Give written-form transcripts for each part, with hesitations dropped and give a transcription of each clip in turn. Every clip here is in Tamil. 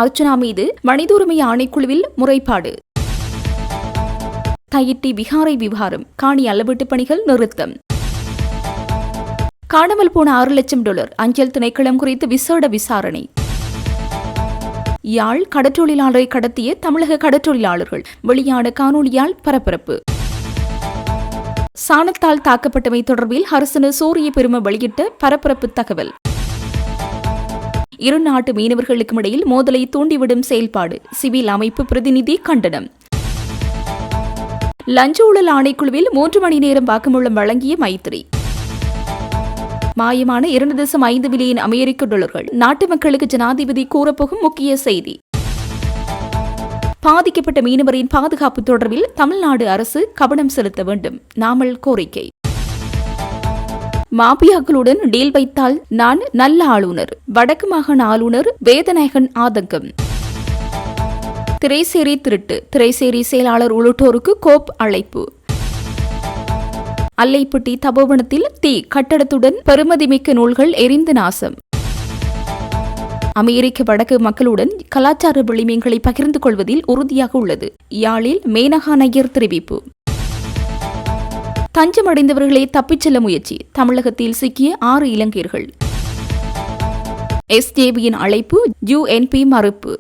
அர்ச்சனா மீது மனித உரிமை ஆணைக்குழுவில் முறைப்பாடு. தையிட்டி விகாரை விவகாரம், காணி அளவீட்டு பணிகள் நிறுத்தம். காணாமல் போன $6 லட்சம் அஞ்சல் திணைக்களம் குறித்து விசேட விசாரணை. யாழ் கடற்றொழிலாளரை கடத்திய தமிழக கடற்றொழிலாளர்கள், வெளியான காணொலியால் பரபரப்பு. சாணத்தால் தாக்கப்பட்டமை தொடர்பில் ஹர்சன சூரிய பெரும வெளியிட்ட பரபரப்பு தகவல். இரு நாட்டு மீனவர்களுக்கும் இடையில் மோதலை தூண்டிவிடும் செயல்பாடு, சிவில் அமைப்பு பிரதிநிதி கண்டனம். லஞ்ச ஊழல் ஆணைக்குழுவில் 3 மணி நேரம் வாக்குமூலம் வழங்கிய மைத்திரி. மாயமான $2.5 பில்லியன் அமெரிக்க, நாட்டு மக்களுக்கு ஜனாதிபதி கூறப்போகும் முக்கிய செய்தி. பாதிக்கப்பட்ட மீனவரின் பாதுகாப்பு தொடர்பில் தமிழ்நாடு அரசு கவனம் செலுத்த வேண்டும், நாமல் கோரிக்கை. மாபியாக்களுடன் டீல் வைத்தால் நான் நல்ல ஆளுநர், வடக்கு மாகாண ஆளுநர் வேதநாயகன் ஆதங்கம். திரைசேரி திருட்டு, திரைசேரி செயலாளர் உள்ளிட்டோருக்கு கோப் அழைப்பு. அல்லைப்பட்டி தபோவனத்தில் தீ, கட்டடத்துடன் பெறுமதிமிக்க நூல்கள் எரிந்து நாசம். அமெரிக்க வடக்கு மக்களுடன் கலாச்சார விளிம்பங்களை பகிர்ந்து கொள்வதில் உறுதியாக உள்ளது, யாழில் மேனகா நய்யர் தெரிவிப்பு. தஞ்சமடைந்தவர்களை தப்பிச் செல்ல முயற்சி, தமிழகத்தில் சிக்கிய 6 இலங்கையர்கள். SJVயின் அழைப்பு, UNP மறுப்பு.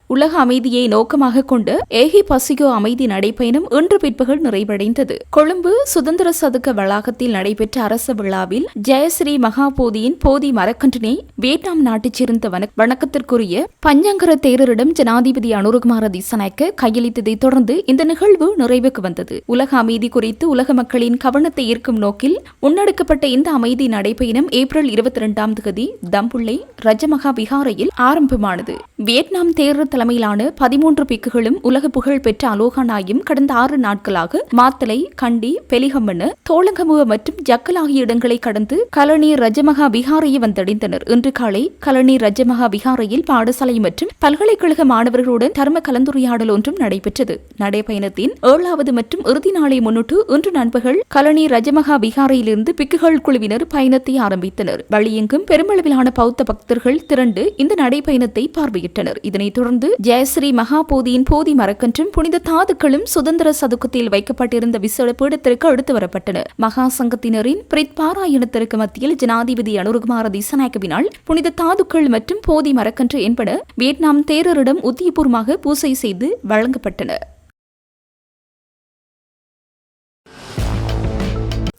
உலக அமைதியை நோக்கமாக கொண்ட ஏகி பசிகோ அமைதி நடைபயணம் இன்று பிற்பகல் நிறைவடைந்தது. கொழும்பு சுதந்திர சதுக்க வளாகத்தில் நடைபெற்ற அரச விழாவில் ஜெயஸ்ரீ மகாபோதியின் போதி மரக்கன்றினை வியட்நாம் நாட்டைச் சேர்ந்த வணக்கத்திற்குரிய பஞ்சங்கர தேரரிடம் ஜனாதிபதி அனுரகுமார திசாநாயக்க கையளித்ததை தொடர்ந்து இந்த நிகழ்வு நிறைவுக்கு வந்தது. உலக அமைதி குறித்து உலக மக்களின் கவனத்தை ஈர்க்கும் நோக்கில் முன்னெடுக்கப்பட்ட இந்த அமைதி நடைபயணம் ஏப்ரல் 22 தம்புள்ளை ரஜமகா விகாரையில் ஆரம்பமானது. வியட்நாம் தேரர் தலைமையிலான 13 பிக்குகளும் உலக புகழ் பெற்ற அலோகா நாயும் கடந்த 6 நாட்களாக மாத்தலை, கண்டி, பெலிகம்மன, தோளங்கமுவ மற்றும் ஜக்கல் ஆகிய இடங்களை கடந்து கலனி ரஜமகா விகாரையை வந்தடைந்தனர். இன்று காலை கலனி ரஜமகா விகாரையில் பாடசாலை மற்றும் பல்கலைக்கழக மாணவர்களுடன் தர்ம கலந்துரையாடல் ஒன்றும் நடைபெற்றது. நடைபயணத்தின் 7வது மற்றும் இறுதி நாளை முன்னிட்டு இன்று நண்பகல் கலனி ரஜமகா விகாரையிலிருந்து பிக்குகள் குழுவினர் பயணத்தை ஆரம்பித்தனர். வழியெங்கும் பெருமளவிலான பௌத்த பக்தர்கள் திரண்டு இந்த நடைபயணத்தை பார்வையிட்டனர். இதனைத் தொடர்ந்து ஜெயஸ்ரீ மகாபோதியின் போதி மரக்கன்றும் புனித தாதுக்களும் சுதந்திர சதுக்கத்தில் வைக்கப்பட்டிருந்த விசேட பீடத்திற்கு எடுத்து வரப்பட்டன. மகா சங்கத்தினரின் பிரித்பாராயணத்திற்கு மத்தியில் ஜனாதிபதி அனுரகுமார திசாநாயக்கவினால் புனித தாதுக்கள் மற்றும் போதி மரக்கன்று என்பன வியட்நாம் தேரரிடம் உத்தியபூர்வமாக பூசை செய்து வழங்கப்பட்டன.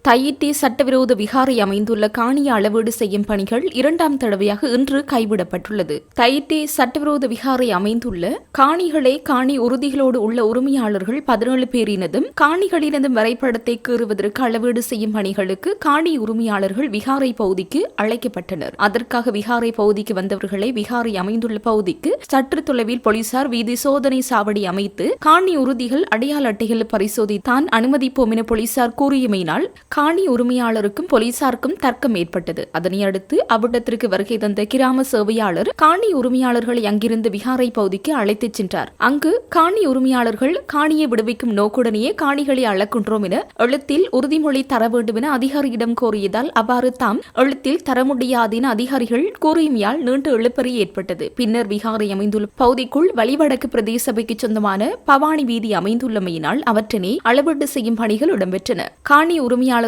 தையிட்டி சட்டவிரோத விகாரை அமைந்துள்ள காணியை அளவீடு செய்யும் பணிகள் 2ஆம் தடவையாக இன்று கைவிடப்பட்டுள்ளது. தையிட்டி சட்டவிரோத விகாரை அமைந்துள்ள காணிகளை காணி உறுதிகளோடு உள்ள உரிமையாளர்கள் 17 பேரினதும் காணிகளினதும் வரைபடத்தை கீறுவதற்கு அளவீடு செய்யும் பணிகளுக்கு காணி உரிமையாளர்கள் விகாரை பகுதிக்கு அழைக்கப்பட்டனர். அதற்காக விகாரை பகுதிக்கு வந்தவர்களை விகாரை அமைந்துள்ள பகுதிக்கு சற்று தொலைவில் போலீசார் வீதி சோதனை சாவடி அமைத்து காணி உறுதிகள் அடையாள அட்டைகள் பரிசோதித்தான் அனுமதிப்போம் என போலீசார் கூறியமையினால் காணி உரிமையாளருக்கும் போலீசாருக்கும் தர்க்கம் ஏற்பட்டது. அதனையடுத்து அவ்விடத்திற்கு வருகை தந்த கிராம சேவையாளர் காணி உரிமையாளர்களை அங்கிருந்து விகாரை பகுதிக்கு அழைத்துச் சென்றார். அங்கு காணி உரிமையாளர்கள் காணியை விடுவிக்கும் நோக்குடனேயே காணிகளை அளக்கின்றோம் என எழுத்தில் உறுதிமொழி தர வேண்டும் என அதிகாரியிடம் கோரியதால் அவ்வாறு தாம் எழுத்தில் தர முடியாது என அதிகாரிகள் கூறியமையால் நீண்ட இழுபறி ஏற்பட்டது. பின்னர் விகாரை அமைந்துள்ள பகுதிக்குள் வலிவடக்கு பிரதேச சபைக்கு சொந்தமான பவானி வீதி அமைந்துள்ளமையினால் அவற்றினை அளவீடு செய்யும் பணிகள் இடம்பெற்றன. காணி உரிமையாளர்கள்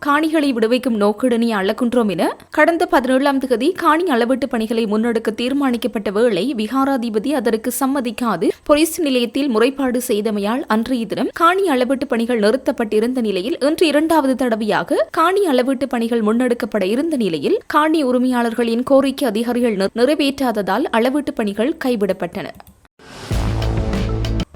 காணிகளை விடுவிக்கும் நோக்குடனே அளக்கின்றோம் என கடந்த 17ஆம் தேதி காணி அளவீட்டு பணிகளை முன்னெடுக்க தீர்மானிக்கப்பட்ட வேளை விகாராதிபதி அதற்கு சம்மதிக்காது போலீஸ் நிலையத்தில் முறைப்பாடு செய்தமையால் அன்றைய தினம் காணி அளவீட்டு பணிகள் நிறுத்தப்பட்டிருந்த நிலையில் இன்று 2வது தடவையாக காணி அளவீட்டு பணிகள் முன்னெடுக்கப்பட இருந்த நிலையில் காணி உரிமையாளர்களின் கோரிக்கை அதிகாரிகள் நிறைவேற்றாததால் அளவீட்டு பணிகள் கைவிடப்பட்டன.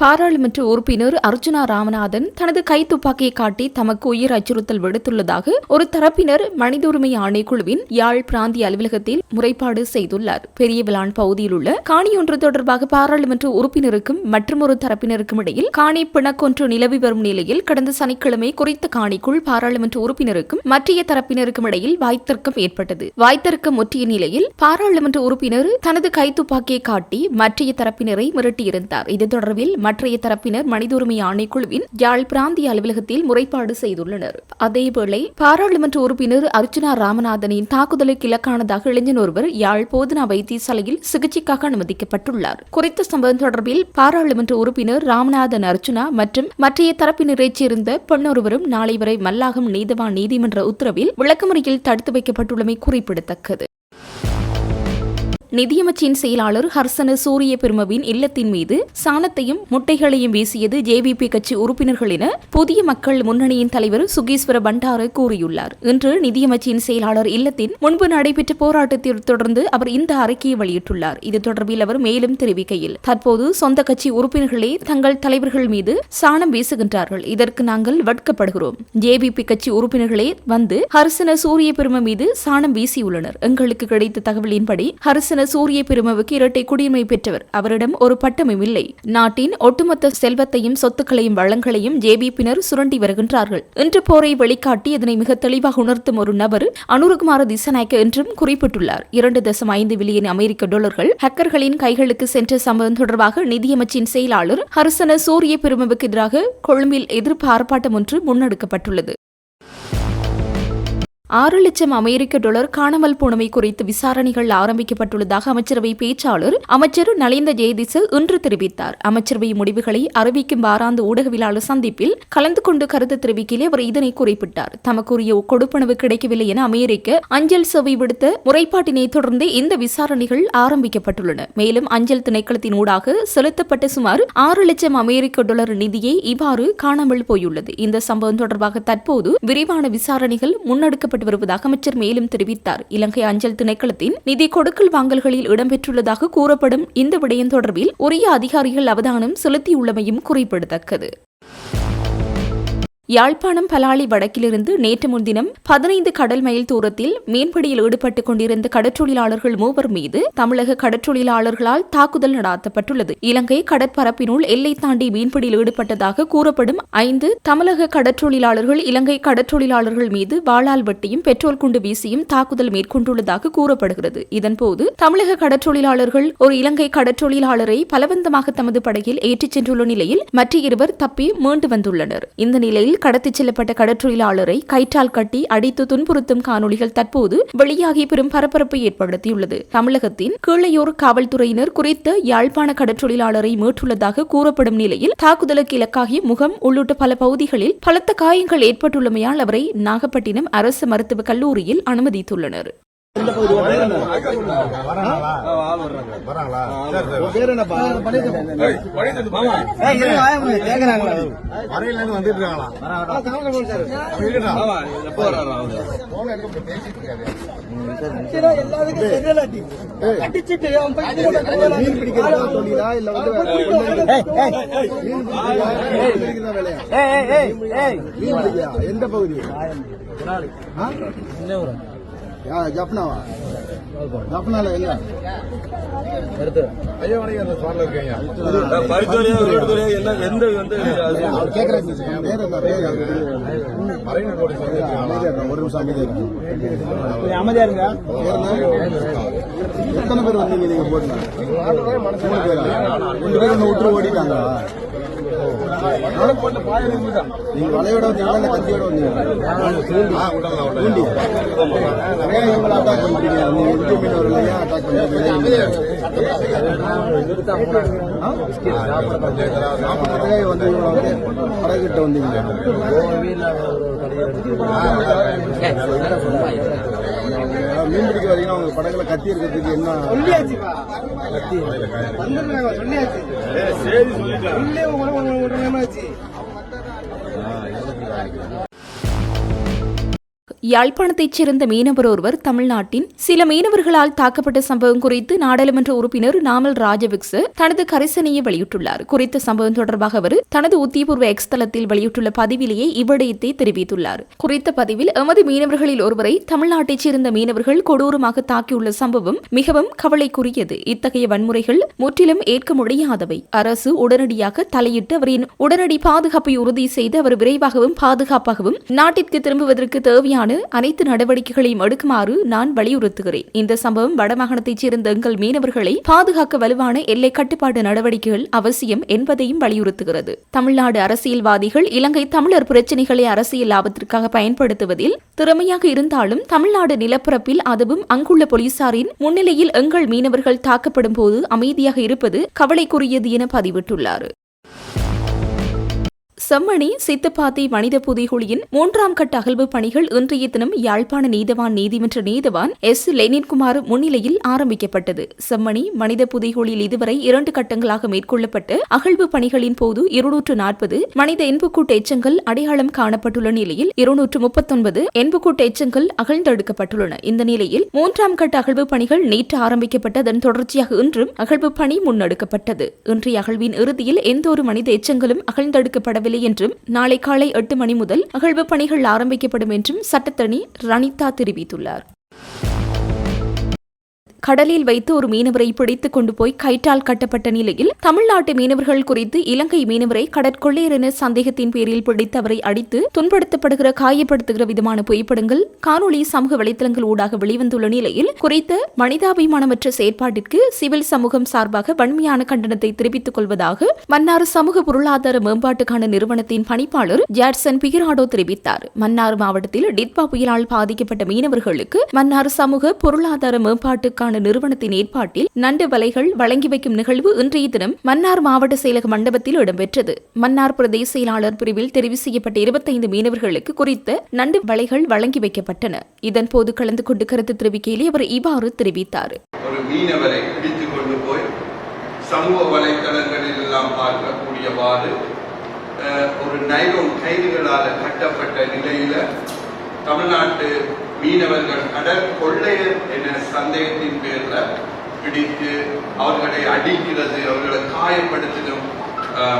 பாராளுமன்ற உறுப்பினர் அர்ஜுனா ராமநாதன் தனது கைத்துப்பாக்கியை காட்டி தமக்கு உயிர் அச்சுறுத்தல் விடுத்துள்ளதாக ஒரு தரப்பினர் மனித உரிமை ஆணைக்குழுவின் யாழ் பிராந்திய அலுவலகத்தில் முறைப்பாடு செய்துள்ளார். பெரியவிளான் பகுதியில் உள்ள காணி ஒன்று தொடர்பாக பாராளுமன்ற உறுப்பினருக்கும் மற்றொரு தரப்பினருக்கும் இடையில் காணி பிணக்கொன்று நிலவி வரும் நிலையில் கடந்த சனிக்கிழமை குறித்த காணிக்குள் பாராளுமன்ற உறுப்பினருக்கும் மற்றைய தரப்பினருக்கும் இடையில் வாய்த்தர்க்கம் ஏற்பட்டது. வாய்த்தர்க்கம் முற்றிய நிலையில் பாராளுமன்ற உறுப்பினர் தனது கைத்துப்பாக்கியை காட்டி மற்றைய தரப்பினரை மிரட்டியிருந்தார். இது தொடர்பில் மற்றைய தரப்பினர் மனித உரிமை ஆணைக்குழுவின் யாழ் பிராந்திய அலுவலகத்தில் முறைப்பாடு செய்துள்ளனர். அதேவேளை பாராளுமன்ற உறுப்பினர் அர்ச்சுனா ராமநாதனின் தாக்குதலுக்கு இலக்கானதாக இளைஞர் ஒருவர் யாழ் போதனா வைத்தியசாலையில் சிகிச்சைக்காக அனுமதிக்கப்பட்டுள்ளார். குறித்த சம்பவம் தொடர்பில் பாராளுமன்ற உறுப்பினர் ராமநாதன் அர்ச்சுனா மற்றும் மற்றைய தரப்பினரைச் சேர்ந்த பெண்ணொருவரும் நாளை வரை மல்லாகம் நீதவான் நீதிமன்ற உத்தரவில் விளக்கமறியில் தடுத்து வைக்கப்பட்டுள்ளமை குறிப்பிடத்தக்கது. நிதியமைச்சின் செயலாளர் ஹர்சன சூரிய பெருமவின் இல்லத்தின் மீது சாணத்தையும் முட்டைகளையும் வீசியது ஜேவிபி கட்சி உறுப்பினர்கள் என புதிய மக்கள் முன்னணியின் தலைவர் சுகீஸ்வர பண்டார கூறியுள்ளார். இன்று நிதியமைச்சின் செயலாளர் இல்லத்தின் முன்பு நடைபெற்ற போராட்டத்தை தொடர்ந்து அவர் இந்த அறிக்கையை வெளியிட்டுள்ளார். இது தொடர்பில் அவர் மேலும் தெரிவிக்கையில், தற்போது சொந்த கட்சி உறுப்பினர்களே தங்கள் தலைவர்கள் மீது சாணம் வீசுகின்றார்கள். இதற்கு நாங்கள் வெட்கப்படுகிறோம். ஜேவிபி கட்சி உறுப்பினர்களே வந்து ஹர்சன சூரிய பெரும மீது சாணம் வீசியுள்ளனர். எங்களுக்கு கிடைத்த தகவலின்படி ஹர்சன சூரிய பெருமவுக்கு இரட்டை குடியுரிமை பெற்றவர். அவரிடம் ஒரு பட்டமும் இல்லை. நாட்டின் ஒட்டுமொத்த செல்வத்தையும் சொத்துக்களையும் வளங்களையும் ஜேபிபியினர் சுரண்டி வருகின்றார்கள். இன்று போரை வெளிக்காட்டி இதனை மிக தெளிவாக உணர்த்தும் ஒரு நபர் அனுரகுமார திசாநாயக்க என்றும் குறிப்பிட்டுள்ளார். 2.5 பில்லியன் அமெரிக்க டாலர்கள் ஹேக்கர்களின் கைகளுக்கு சென்ற சம்பவம் தொடர்பாக நிதியமைச்சின் செயலாளர் ஹர்சன சூரிய பெருமவுக்கு எதிராக கொழும்பில் எதிர்ப்பு ஆர்ப்பாட்டம் ஒன்று முன்னெடுக்கப்பட்டுள்ளது. 6 லட்சம் அமெரிக்க டாலர் காணாமல் போனமை குறித்து விசாரணைகள் ஆரம்பிக்கப்பட்டுள்ளதாக அமைச்சரவை பேச்சாளர் அமைச்சர் நலிந்த ஜெயதிச இன்று தெரிவித்தார். அமைச்சரவை முடிவுகளை அறிவிக்கும் வாராந்த ஊடகவியலாளர் சந்திப்பில் கலந்து கொண்டு கருத்து தெரிவிக்கையில் அவர் இதனை குறிப்பிட்டார். தமக்குரிய கொடுப்பனவு கிடைக்கவில்லை என அமெரிக்க அஞ்சல் சேவை விடுத்த முறைப்பாட்டினை தொடர்ந்து இந்த விசாரணைகள் ஆரம்பிக்கப்பட்டுள்ளன. மேலும் அஞ்சல் திணைக்களத்தின் ஊடாக செலுத்தப்பட்ட சுமார் 6 லட்சம் அமெரிக்க டாலர் நிதியை இவ்வாறு காணாமல் போயுள்ளது. இந்த சம்பவம் தொடர்பாக தற்போது விரிவான விசாரணைகள் முன்னெடுக்கப்பட்டு வருவதாக அமைச்சர் மேலும் தெரிவித்தார். இலங்கை அஞ்சல் திணைக்களத்தின் நிதி கொடுக்கல் வாங்கல்களில் இடம்பெற்றுள்ளதாக கூறப்படும் இந்த விடயம் தொடர்பில் உரிய அதிகாரிகள் அவதானம் செலுத்தியுள்ளமையும் குறிப்பிடத்தக்கது. யாழ்ப்பாணம் பலாலி வடக்கிலிருந்து நேற்று முன்தினம் 15 கடல் மைல் தூரத்தில் மீன்பிடியில் ஈடுபட்டுக் கொண்டிருந்த கடற்றொழிலாளர்கள் 3 மீது தமிழக கடற்றொழிலாளர்களால் தாக்குதல் நடாத்தப்பட்டுள்ளது. இலங்கை கடற்பரப்பினுள் எல்லை தாண்டி மீன்பிடியில் ஈடுபட்டதாக கூறப்படும் 5 தமிழக கடற்றொழிலாளர்கள் இலங்கை கடற்றொழிலாளர்கள் மீது வாளால் வெட்டியும் பெட்ரோல் குண்டு வீசியும் தாக்குதல் மேற்கொண்டுள்ளதாக கூறப்படுகிறது. இதன்போது தமிழக கடற்றொழிலாளர்கள் ஒரு இலங்கை கடற்றொழிலாளரை பலவந்தமாக தமது படகில் ஏற்றிச் சென்றுள்ள நிலையில் மற்ற 2 தப்பி மீண்டு வந்துள்ளனர். இந்த நிலையில் கடத்திச் செல்லப்பட்ட கடற்றொழிலாளரை கயிற்றால் கட்டி அடித்து துன்புறுத்தும் காணொலிகள் தற்போது வெளியாகி பெரும் பரபரப்பை ஏற்படுத்தியுள்ளது. தமிழகத்தின் கீழையூர் காவல்துறையினர் குறித்த யாழ்ப்பாண கடற்றொழிலாளரை மீட்டுள்ளதாக கூறப்படும் நிலையில் தாக்குதலுக்கு இலக்காகி முகம் உள்ளிட்ட பல பகுதிகளில் பலத்த காயங்கள் ஏற்பட்டுள்ளமையால் அவரை நாகப்பட்டினம் அரசு மருத்துவக் கல்லூரியில் அனுமதித்துள்ளனர். எந்த பகுதி ஜப்னாவா ஜப்னால எங்க அமைதியா இருங்க. எத்தனை பேர் வந்தீங்க நீங்க போட்டு? 3 பேரா? 2 பேர் விட்டு ஓடிட்டாங்க. நீங்க வலையோட வந்தீங்களா கத்தியோட வந்தீங்களா? அட்டாக் பண்றீங்க. அட்டாக் பண்றீங்க வந்து படகிட்ட வந்தீங்க. மீன் பிடிக்க வரீங்கன்னா உங்க படகுல கத்தி இருக்கிறதுக்கு என்ன யாழ்ப்பாணத்தைச் சேர்ந்த மீனவர் ஒருவர் தமிழ்நாட்டின் சில மீனவர்களால் தாக்கப்பட்ட சம்பவம் குறித்து நாடாளுமன்ற உறுப்பினர் நாமல் ராஜபக்ச தனது கரிசனையை வெளியிட்டுள்ளார். குறித்த சம்பவம் தொடர்பாக அவர் தனது உத்தியபூர்வ எக்ஸ் தளத்தில் வெளியிட்டுள்ள பதிவிலேயே இவ்விடயத்தை தெரிவித்துள்ளார். குறித்த பதிவில் எமது மீனவர்களில் ஒருவரை தமிழ்நாட்டைச் சேர்ந்த மீனவர்கள் கொடூரமாக தாக்கியுள்ள சம்பவம் மிகவும் கவலைக்குரியது. இத்தகைய வன்முறைகள் முற்றிலும் ஏற்க முடியாதவை. அரசு உடனடியாக தலையிட்டு அவரின் உடனடி பாதுகாப்பை உறுதி செய்து அவர் விரைவாகவும் பாதுகாப்பாகவும் நாட்டிற்கு திரும்புவதற்கு தேவையான அனைத்து நடவடிக்கைகளையும் எடுக்குமாறு நான் வலியுறுத்துகிறேன். இந்த சம்பவம் வடமாகாணத்தைச் சேர்ந்த எங்கள் மீனவர்களை பாதுகாக்க வலுவான எல்லை கட்டுப்பாட்டு நடவடிக்கைகள் அவசியம் என்பதையும் வலியுறுத்துகிறது. தமிழ்நாடு அரசியல்வாதிகள் இலங்கை தமிழர் பிரச்சினைகளை அரசியல் லாபத்திற்காக பயன்படுத்துவதில் திறமையாக இருந்தாலும் தமிழ்நாடு நிலப்பரப்பில் அதுவும் அங்குள்ள போலீசாரின் முன்னிலையில் எங்கள் மீனவர்கள் தாக்கப்படும் போது அமைதியாக இருப்பது கவலைக்குரியது என பதிவிட்டுள்ளார். செம்மணி சித்தப்பாத்தி மனித புதைகுழியின் 3ஆம் கட்ட அகழ்வு பணிகள் இன்றைய தினம் யாழ்ப்பாண நீதவான் நீதிமன்ற நீதவான் எஸ். லெனின்குமார் முன்னிலையில் ஆரம்பிக்கப்பட்டது. செம்மணி மனித புதைகுழியில் இதுவரை 2 கட்டங்களாக மேற்கொள்ளப்பட்ட அகழ்வு பணிகளின் போது 240 மனித எண்புக்கூட்டு எச்சங்கள் அடையாளம் காணப்பட்டுள்ள நிலையில் 239 எண்புக்கூட்டு எச்சங்கள் அகழ்ந்தெடுக்கப்பட்டுள்ளன. இந்த நிலையில் 3ஆம் கட்ட அகழ்வு பணிகள் நேற்று ஆரம்பிக்கப்பட்டதன் தொடர்ச்சியாக இன்றும் அகழ்வு பணி முன்னெடுக்கப்பட்டது. இன்றைய அகழ்வின் இறுதியில் எந்தொரு மனித எச்சங்களும் அகழ்ந்தெடுக்கப்படவில்லை என்றும் நாளை காலை 8 மணி முதல் அகழ்வு பணிகள் ஆரம்பிக்கப்படும் என்றும் சட்டத்தரணி ரணிதா தெரிவித்துள்ளார். கடலில் வைத்து ஒரு மீனவரை பிடித்துக் கொண்டு போய் கயிற்றால் கட்டப்பட்ட நிலையில் தமிழ்நாட்டு மீனவர்கள் குறித்து இலங்கை மீனவரை கடற்கொள்ளையர் என சந்தேகத்தின் பேரில் பிடித்து அவரை அடித்து துன்படுத்தப்படுகிற காயப்படுத்துகிற விதமான புகைப்படங்கள் காணொலி சமூக வலைதளங்கள் ஊடாக வெளிவந்துள்ள நிலையில் குறித்த மனிதாபிமானமற்ற செயற்பாட்டிற்கு சிவில் சமூகம் சார்பாக வன்மையான கண்டனத்தை தெரிவித்துக் கொள்வதாக மன்னார் சமூக பொருளாதார மேம்பாட்டுக்கான நிறுவனத்தின் பணிப்பாளர் ஜாட்சன் பிகிராடோ தெரிவித்தார். மன்னார் மாவட்டத்தில் டிட்பா புயலால் பாதிக்கப்பட்ட மீனவர்களுக்கு மன்னார் சமூக பொருளாதார மேம்பாட்டுக்கான நிறுவனத்தின் ஏற்பாட்டில் நண்டு வலைகள் வழங்கி வைக்கும் நிகழ்வு இன்றைய தினம் மன்னார் மாவட்ட செயலக மண்டபத்தில் இடம்பெற்றது. மன்னார் பிரதேச செயலாளர் பிரிவில் தெரிவு செய்யப்பட்ட 25 மீனவர்களுக்கு குறித்த நண்டு வலைகள் வழங்கி வைக்கப்பட்டன. இதன் போது கலந்து கொண்டு கருத்து தெரிவிக்கையிலே அவர் இவ்வாறு தெரிவித்தார். ஒரு மீனவரை பிடித்துக் கொண்டு போய் சமூக வலைத்தளங்களில் எல்லாம் பார்க்கக்கூடியவாறு ஒரு நைலோன் கயிறுகளால் கட்டப்பட்ட நிலையில தமிழ்நாட்டு மீனவர்கள் கடல் கொள்ளையர் என்ற சந்தேகத்தின் பேர்ல பிடித்து அவர்களை அடிக்கிறது, அவர்களை காயப்படுத்தும்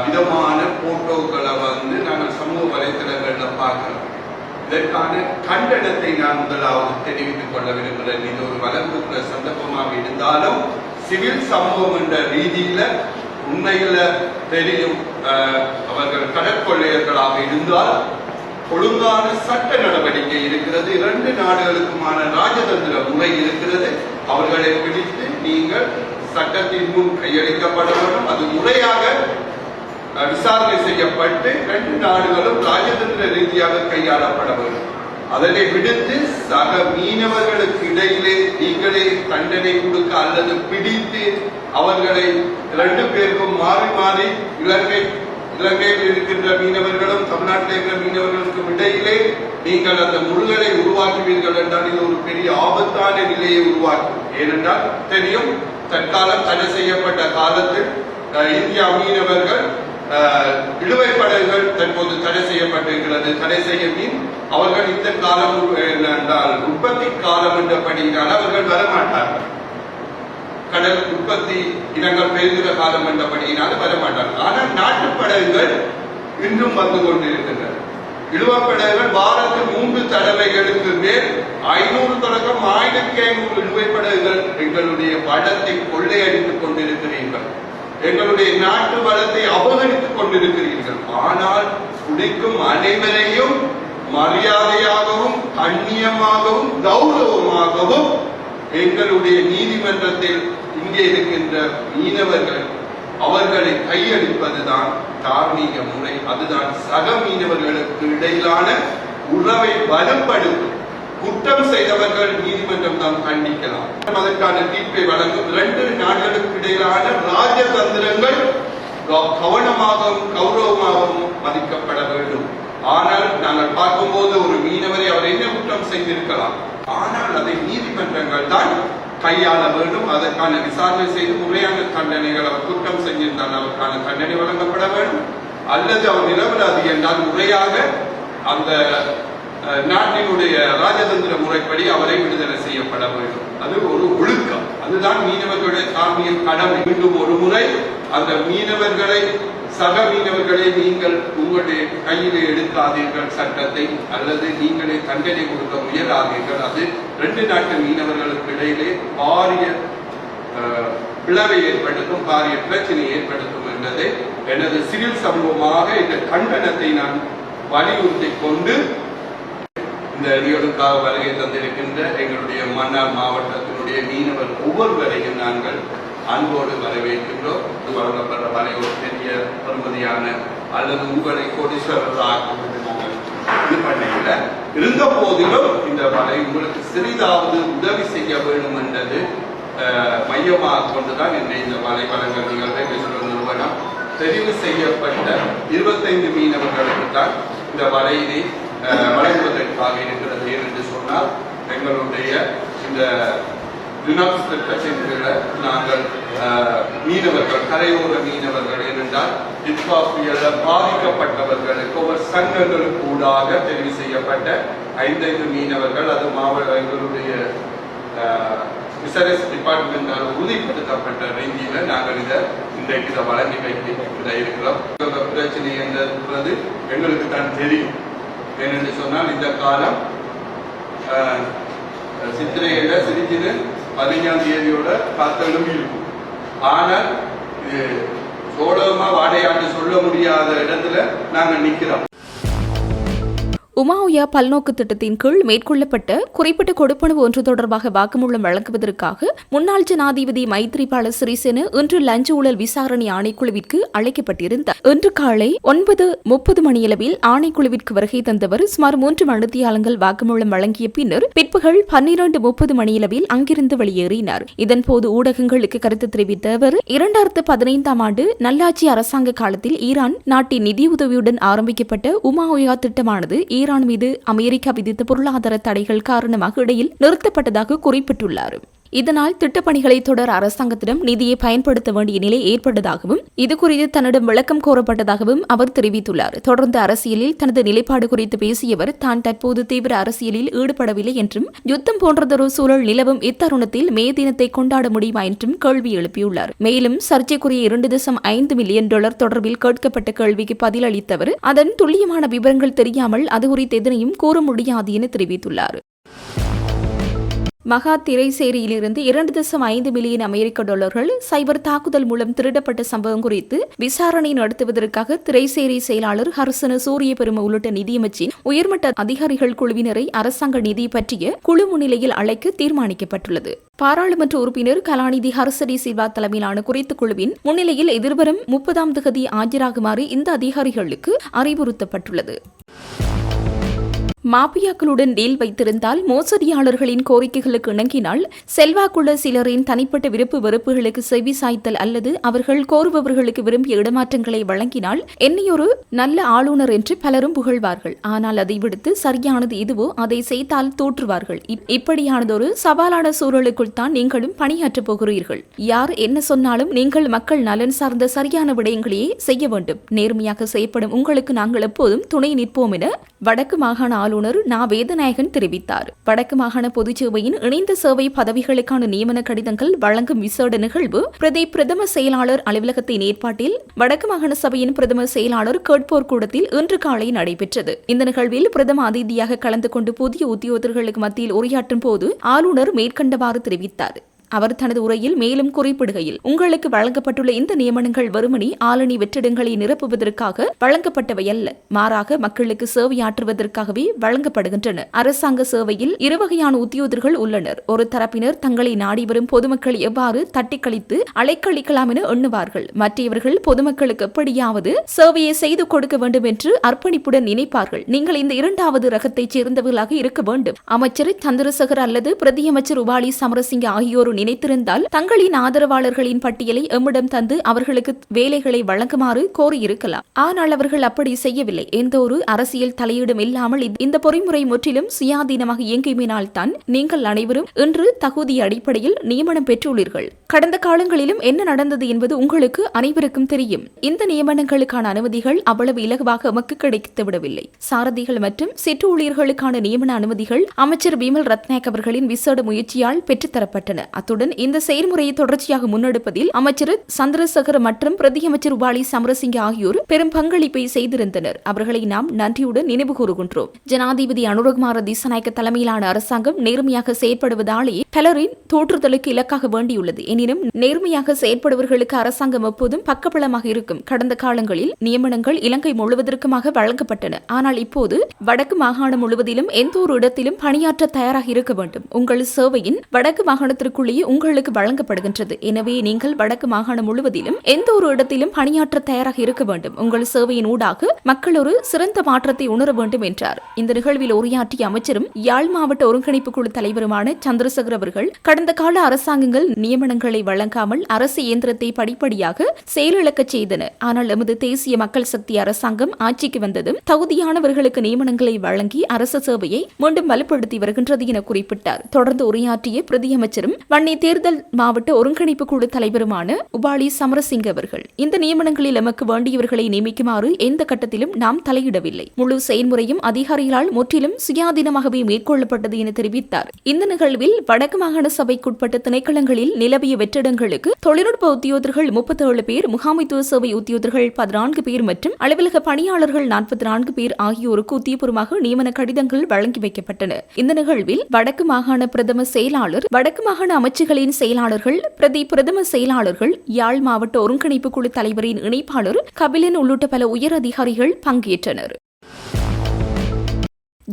விதமான போட்டோக்களை நாங்கள் சமூக வலைத்தளங்கள்ல பார்க்கிறோம். இதற்கான கண்டனத்தை நான் முதலாவது தெரிவித்துக் கொள்ள விரும்புகிறேன். இது ஒரு வழக்குள்ள சந்தர்ப்பமாக இருந்தாலும் சிவில் சமூகம் என்ற ரீதியில உண்மையில தெரியும் அவர்கள் கடற்கொள்ளையர்களாக இருந்தால் ஒழுங்கான சட்ட நடவடிக்கை இருக்கிறது. 2 நாடுகளுக்குமான ராஜதந்திர முறை இருக்கிறது. அவர்களை பிடித்து நீங்கள் சட்டத்தின் முன் கையளிக்கப்பட வேண்டும். அது முறையாக விசாரணை செய்யப்பட்டு 2 நாடுகளும் ராஜதந்திர ரீதியாக கையாளப்பட வேண்டும். அதனை விடுத்து சக மீனவர்களுக்கு இடையிலே நீங்களே தண்டனை கொடுக்க அல்லது பிடித்து அவர்களை 2 பேருக்கும் மாறி மாறி இலங்கையில் இருக்கின்ற மீனவர்களும் தமிழ்நாட்டில் இருக்கிற மீனவர்களுக்கும் இடையிலே நீங்கள் அந்த முழுகலை உருவாக்குவீர்கள் என்றால் இது ஒரு பெரிய ஆபத்தான நிலையை உருவாக்கும். ஏனென்றால் தெரியும், தற்காலம் தடை செய்யப்பட்ட காலத்தில் இந்தியா மீனவர்கள் இழுவை படகுகள் தற்போது தடை செய்யப்பட்டிருக்கிறது. தடை செய்ய மீன் அவர்கள் இந்த காலம் என்றால் உற்பத்தி காலம் என்றபடியினால் அவர்கள் வரமாட்டார்கள். கடல் உற்பத்தி இனங்கள் பெருகிற காலம் என்றபடியினால வரமாட்டார்கள். ஆனால் நாட்டு படகுகள் இன்றும் வந்து கொண்டிருக்கின்றன. இழுவப்படகுகள் வாரத்தில் 3 தடவைகளுக்கு மேல் 500 தொடக்கம் 1500 இழுவை படகுகள் எங்களுடைய வளத்தை கொள்ளையடித்துக் கொண்டிருக்கிறீர்கள். எங்களுடைய நாட்டு வளத்தை அபகரித்துக் கொண்டிருக்கிறீர்கள். ஆனால் குடிக்கும் அனைவரையும் மரியாதையாகவும் கண்ணியமாகவும் கௌரவமாகவும் எங்களுடைய நீதிமன்றத்தில் இங்கே இருக்கின்ற மீனவர்கள் அவர்களை கையளிப்பதுதான் தார்மீக முறை. அதுதான் சக மீனவர்களுக்கு இடையிலான உறவை வலுப்படுத்தும். குற்றம் செய்தவர்கள் நீதிமன்றம் தான் கண்டிக்கலாம். அதற்கான தீர்ப்பை வழங்கும். 2 நாடுகளுக்கு இடையிலான ராஜதந்திரங்கள் கவனமாகவும் கௌரவமாகவும் மதிக்கப்பட வேண்டும். ஆனால் நாங்கள் பார்க்கும்போது ஒரு மீனவரை அவர் என்ன குற்றம் செய்திருக்கலாம், ஆனால் அதை நீதிமன்றங்கள் தான் கையாள வேண்டும். அதற்கான விசாரணை செய்து முறையான தண்டனைகள், அவர் குற்றம் செஞ்சிருந்தால் அவருக்கான தண்டனை வழங்கப்பட வேண்டும். அல்லது அவர் நிரபராதி என்றால் முறையாக அந்த நாட்டினுடைய ராஜதந்திர முறைப்படி அவரை விடுதலை செய்யப்பட வேண்டும். அது ஒரு ஒழுக்கம். அதுதான் மீனவர்களுடைய தார்மீக கடமை. மீண்டும் ஒரு முறை அந்த மீனவர்களை சக மீனவர்களை நீங்கள் உங்களுடைய கையிலே எடுக்காதீர்கள் சட்டத்தை, அல்லது நீங்களே தண்டனை கொடுக்க முயலாதீர்கள். அது 2 நாட்டு மீனவர்களுக்கு இடையிலே பாரிய பிளவை ஏற்படுத்தும், பாரிய பிரச்சனை ஏற்படுத்தும் என்பதை எனது சிவில் சமூகமாக இந்த கண்டனத்தை நான் வலியுறுத்தி கொண்டு இந்த நிகழ்வுக்காக வருகை தந்திருக்கின்ற எங்களுடைய மன்னார் மாவட்டத்தினுடைய மீனவர் ஒவ்வொருவரையும் நாங்கள் அன்போடு வரவேற்கின்றோம். வழங்கப்படுற வரை ஒரு பெரிய பெருமதியான அல்லது உங்களை கோடீஸ்வரர்களாக நாங்கள் இது பண்ணல. இருந்த போதிலும் இந்த வரை உங்களுக்கு சிறிதாவது உதவி செய்ய வேண்டும் என்றது மையமாக கொண்டுதான் இந்த வலை வழங்கல் நிகழ்வை நிறுவனம் தெரிவு செய்யப்பட்ட 25 மீனவர்களுக்கு தான் இந்த வலையினை வழங்குவதற்காக இருக்கிறது. என்று சொன்னால் எங்களுடைய இந்த நாங்கள் மீனவர்கள் கரையோர மீனவர்கள் ஏனென்றால் டிட்வா புயல பாதிக்கப்பட்டவர்களுக்கு ஒவ்வொரு சங்கங்களுக்கு ஊடாக தெரிவு செய்யப்பட்ட 5 மீனவர்கள் அது எங்களுடைய ஃபிஷரிஸ் டிபார்ட்மெண்டால் உறுதிப்படுத்தப்பட்ட ரீதியில நாங்கள் இன்றைக்கு இதை வழங்கி வைக்க இருக்கிறோம். பிரச்சனை என்றது எங்களுக்கு தான் தெரியும். ஏனென்று சொன்னால் இந்த காலம் சித்திரையில சிரிச்சிது 15ஆம் தேதியோட காத்தெழும்பி இருக்கும். ஆனால் இது சோழமா வாடையாண்டு சொல்ல முடியாத இடத்துல நாங்கள் நிற்கிறோம். உமாஓயா பல்நோக்கு திட்டத்தின் கீழ் மேற்கொள்ளப்பட்ட குறிப்பிட்ட கொடுப்பனவு ஒன்று தொடர்பாக வாக்குமூலம் வழங்குவதற்காக முன்னாள் ஜனாதிபதி மைத்ரிபால சிறிசேன இன்று லஞ்ச ஊழல் விசாரணை ஆணைக்குழுவிற்கு அழைக்கப்பட்டிருந்தார். இன்று காலை 9:30 மணியளவில் ஆணைக்குழுவிற்கு வருகை தந்தவர் சுமார் 3 மணித்தியாலங்கள் வாக்குமூலம் வழங்கிய பின்னர் பிற்பகல் 12:30 மணியளவில் அங்கிருந்து வெளியேறினார். இதன்போது ஊடகங்களுக்கு கருத்து தெரிவித்த அவர் 2015ஆம் ஆண்டு நல்லாட்சி அரசாங்க காலத்தில் ஈரான் நாட்டின் நிதியுதவியுடன் ஆரம்பிக்கப்பட்ட உமாஓயா திட்டமானது ஈரான் மீது அமெரிக்கா விதித்த பொருளாதார தடைகள் காரணமாக இடையில் நிறுத்தப்பட்டதாக குறிப்பிட்டுள்ளார். இதனால் திட்டப்பணிகளை தொடர அரசாங்கத்திடம் நிதியை பயன்படுத்த வேண்டிய நிலை ஏற்பட்டதாகவும் இதுகுறித்து தன்னிடம் விளக்கம் கோரப்பட்டதாகவும் அவர் தெரிவித்துள்ளார். தொடர்ந்து அரசியலில் தனது நிலைப்பாடு குறித்து பேசியவர் தான் தற்போது தீவிர அரசியலில் ஈடுபடவில்லை என்றும் யுத்தம் போன்றதொரு சூழல் நிலவும் இத்தருணத்தில் மே தினத்தை கொண்டாட முடியுமா என்றும் கேள்வி எழுப்பியுள்ளார். மேலும் சர்ச்சைக்குரிய $2.5 மில்லியன் தொடர்பில் கேட்கப்பட்ட கேள்விக்கு பதிலளித்தவர் அதன் துல்லியமான விவரங்கள் தெரியாமல் அது குறித்து எதனையும் கூற முடியாது என தெரிவித்துள்ளார். மகா திரைசேரியிலிருந்து $2.5 மில்லியன் சைபர் தாக்குதல் மூலம் திருடப்பட்ட சம்பவம் குறித்து விசாரணை நடத்துவதற்காக திரைசேரி செயலாளர் ஹர்சன சூரிய பெரும உள்ளிட்ட நிதியமைச்சின் உயர்மட்ட அதிகாரிகள் குழுவினரை அரசாங்க நிதி பற்றிய குழு முன்னிலையில் அழைக்க தீர்மானிக்கப்பட்டுள்ளது. பாராளுமன்ற உறுப்பினர் கலாநிதி ஹர்சடி சில்வா தலைமையிலான குறித்த குழுவின் முன்னிலையில் எதிர்வரும் 30ஆம் தேதி ஆஜராகுமாறு இந்த அதிகாரிகளுக்கு அறிவுறுத்தப்பட்டுள்ளது. மாபியாக்களுடன் டீல் வைத்திருந்தால் மோசடியாளர்களின் கோரிக்கைகளுக்கு இணங்கினால் செல்வாக்குள்ள சிலரின் தனிப்பட்ட விருப்பு வெறுப்புகளுக்கு செவி சாய்த்தல் அல்லது அவர்கள் கோருபவர்களுக்கு விரும்பிய இடமாற்றங்களை வழங்கினால் என்னையொரு நல்ல ஆளுநர் என்று பலரும் புகழ்வார்கள். ஆனால் அதை விடுத்து சரியானது எதுவோ அதை செய்தால் தோற்றுவார்கள். இப்படியானதொரு சவாலான சூழலுக்குள் தான் நீங்களும் பணியாற்றப் போகிறீர்கள். யார் என்ன சொன்னாலும் நீங்கள் மக்கள் நலன் சார்ந்த சரியான விடயங்களையே செய்ய வேண்டும். நேர்மையாக செய்யப்படும் உங்களுக்கு நாங்கள் எப்போதும் துணை நிற்போம் என வடக்கு மாகாண ஆளுநர் நா வேதநாயகன் தெரிவித்தார். வடக்கு மாகாண பொதுச்சேவையின் இணைந்த சேவை பதவிகளுக்கான நியமன கடிதங்கள் வழங்கும் விசேட நிகழ்வு பிரதம செயலாளர் அலுவலகத்தின் ஏற்பாட்டில் வடக்கு மாகாண சபையின் பிரதம செயலாளர் கேட்போர் கூடத்தில் இன்று காலை நடைபெற்றது. இந்த நிகழ்வில் பிரதம அதிதியாக கலந்து கொண்டு புதிய உத்தியோகத்தர்களுக்கு மத்தியில் உரையாற்றும் போது ஆளுநர் மேற்கண்டவாறு தெரிவித்தார். அவர் தனது உரையில் மேலும் குறிப்பிடுகையில், உங்களுக்கு வழங்கப்பட்டுள்ள இந்த நியமனங்கள் வெறுமனே ஆளணி வெற்றிடங்களை நிரப்புவதற்காக வழங்கப்பட்டவையல்ல, மாறாக மக்களுக்கு சேவையாற்றுவதற்காகவே வழங்கப்படுகின்றன. அரசாங்க சேவையில் இருவகையான உத்தியோகர்கள் உள்ளனர். ஒரு தரப்பினர் தங்களை நாடி வரும் பொதுமக்கள் எவ்வாறு தட்டிக்கழித்து அலைக்கழிக்கலாம் என எண்ணுவார்கள். மற்றவர்கள் பொதுமக்களுக்கு எப்படியாவது சேவையை செய்து கொடுக்க வேண்டும் என்று அர்ப்பணிப்புடன் நினைப்பார்கள். நீங்கள் இந்த இரண்டாவது ரகத்தைச் சேர்ந்தவர்களாக இருக்க வேண்டும். அமைச்சர் சந்திரசேகர் அல்லது பிரதியமைச்சர் உபாலி சமரசிங்க ஆகியோர் நினைத்திருந்தால் தங்களின் ஆதரவாளர்களின் பட்டியலை எம்மிடம் தந்து அவர்களுக்கு வேலைகளை வழங்குமாறு கோரியிருக்கலாம். ஆனால் அவர்கள் அப்படி செய்யவில்லை. எந்த ஒரு அரசியல் தலையீடும் இல்லாமல் இந்த பொறிமுறை முற்றிலும் சுயாதீனமாக இயங்குமினால்தான் நீங்கள் அனைவரும் இன்று தகுதி அடிப்படையில் நியமனம் பெற்றுள்ளீர்கள். கடந்த காலங்களிலும் என்ன நடந்தது என்பது உங்களுக்கு அனைவருக்கும் தெரியும். இந்த நியமனங்களுக்கான அனுமதிகள் அவ்வளவு இலகுவாக எமக்கு கிடைத்துவிடவில்லை. சாரதிகள் மற்றும் சிற்று ஊழியர்களுக்கான நியமன அனுமதிகள் அமைச்சர் பீமல் ரத்நாயக் அவர்களின் விசேட முயற்சியால் பெற்றுத்தரப்பட்டன. அத்துடன் இந்த செயல்முறையை தொடர்ச்சியாக முன்னெடுப்பதில் அமைச்சர் சந்திரசேகர மற்றும் பிரதியமைச்சர் உபாலி சமரசிங்க ஆகியோர் பெரும் பங்களிப்பை செய்திருந்தனர். அவர்களை நாம் நன்றியுடன் நினைவு கூறுகின்றோம். ஜனாதிபதி அனுரகுமார திசாநாயக்க தலைமையிலான அரசாங்கம் நேர்மையாக செயற்படுவதாலேயே பலரின் தோற்றுதலுக்கு இலக்காக வேண்டியுள்ளது. எனினும் நேர்மையாக செயற்படுவர்களுக்கு அரசாங்கம் எப்போதும் பக்கபலமாக இருக்கும். கடந்த காலங்களில் நியமனங்கள் இலங்கை முழுவதற்குமாக வழங்கப்பட்டன. ஆனால் இப்போது வடக்கு மாகாணம் முழுவதிலும் எந்த ஒரு இடத்திலும் பணியாற்ற தயாராக இருக்க வேண்டும். உங்கள் சேவையின் வடக்கு மாகாணத்திற்குள்ளேயே உங்களுக்கு வழங்கப்படுகின்றது. எனவே நீங்கள் வடக்கு மாகாணம் முழுவதிலும் எந்த ஒரு இடத்திலும் பணியாற்ற தயாராக இருக்க வேண்டும். உங்கள் சேவையின் ஊடாக மக்கள் ஒரு சிறந்த மாற்றத்தை உணர வேண்டும் என்றார். இந்த நிகழ்வில் உரையாற்றிய அமைச்சரும் யாழ் மாவட்ட ஒருங்கிணைப்பு குழு தலைவருமான சந்திரசேகர் அவர்கள் கடந்த கால அரசாங்கங்கள் நியமனங்களை வழங்காமல் அரசு இயந்திரத்தை படிப்படியாக செயலிழக்கச் செய்தன. ஆனால் எமது தேசிய மக்கள் சக்தி அரசாங்கம் ஆட்சிக்கு வந்ததும் தகுதியானவர்களுக்கு நியமனங்களை வழங்கி அரசு சேவையை மீண்டும் வலுப்படுத்தி வருகின்றது என குறிப்பிட்டார். தொடர்ந்து உரையாற்றிய பிரதியமைச்சரும் வன்னி தேர்தல் மாவட்ட ஒருங்கிணைப்பு குழு தலைவருமான உபாலி சமரசிங்க அவர்கள் இந்த நியமனங்களில் எமக்கு வேண்டியவர்களை நியமிக்குமாறு எந்த கட்டத்திலும் நாம் தலையிடவில்லை. முழு செயல்முறையும் அதிகாரிகளால் முற்றிலும் சுயாதீனமாகவே மேற்கொள்ளப்பட்டது என தெரிவித்தார். இந்த நிகழ்வில் வடக்கு மாகாண சபைக்குட்பட்ட திணைக்களங்களில் நிலவிய வெற்றிடங்களுக்கு தொழில்நுட்ப உத்தியோகர்கள் 37 பேர், முகாமைத்துவ சேவை உத்தியோகர்கள் 14 பேர் மற்றும் அலுவலக பணியாளர்கள் 44 பேர் ஆகியோருக்கு உத்தியபூர்வமாக நியமன கடிதங்கள் வழங்கி வைக்கப்பட்டன. இந்த நிகழ்வில் வடக்கு மாகாண பிரதம செயலாளர், வடக்கு மாகாண அமைச்சுகளின் செயலாளர்கள், பிரதம செயலாளர்கள், யாழ் மாவட்ட ஒருங்கிணைப்பு குழு தலைவரின் இணைப்பாளர் கபிலன் உள்ளிட்ட பல உயர் அதிகாரிகள் பங்கேற்றனர்.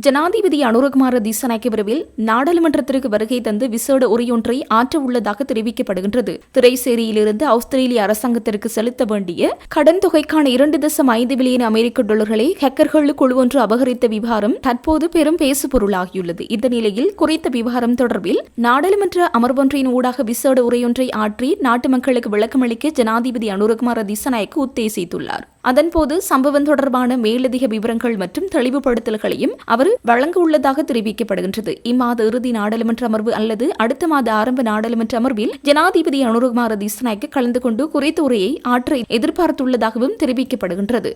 ஜனாதிபதி அனுரகுமார திசாநாயக்க விரைவில் நாடாளுமன்றத்திற்கு வருகை தந்து விசேட உரையொன்றை ஆற்ற உள்ளதாக தெரிவிக்கப்படுகின்றது. திரைசேரியிலிருந்து ஆஸ்திரேலிய அரசாங்கத்திற்கு செலுத்த வேண்டிய கடன் தொகைக்கான 2.5 பில்லியன் அமெரிக்க டாலர்களை ஹேக்கர்கள் குழு ஒன்று அபகரித்த விவகாரம் தற்போது பெரும் பேசுபொருளாகியுள்ளது. இந்த நிலையில் குறித்த விவகாரம் தொடர்பில் நாடாளுமன்ற அமர்வொன்றின் ஊடாக விசேட உரையொன்றை ஆற்றி நாட்டு மக்களுக்கு விளக்கமளிக்க ஜனாதிபதி அனுரகுமார திசாநாயக்க உத்தேசித்துள்ளார். அதன்போது சம்பவம் தொடர்பான மேலதிக விவரங்கள் மற்றும் தெளிவுபடுத்தல்களையும் அவர் வழங்க உள்ளதாக தெரிவிக்கப்படுகின்றது. இம்மாத இறுதி நாடாளுமன்ற அமர்வு அல்லது அடுத்த மாத ஆரம்ப நாடாளுமன்ற அமர்வில் ஜனாதிபதி அனுரகுமார திசாநாயக்க கலந்து கொண்டு குறித்த உரையை ஆற்ற எதிர்பார்த்துள்ளதாகவும் தெரிவிக்கப்படுகின்றது.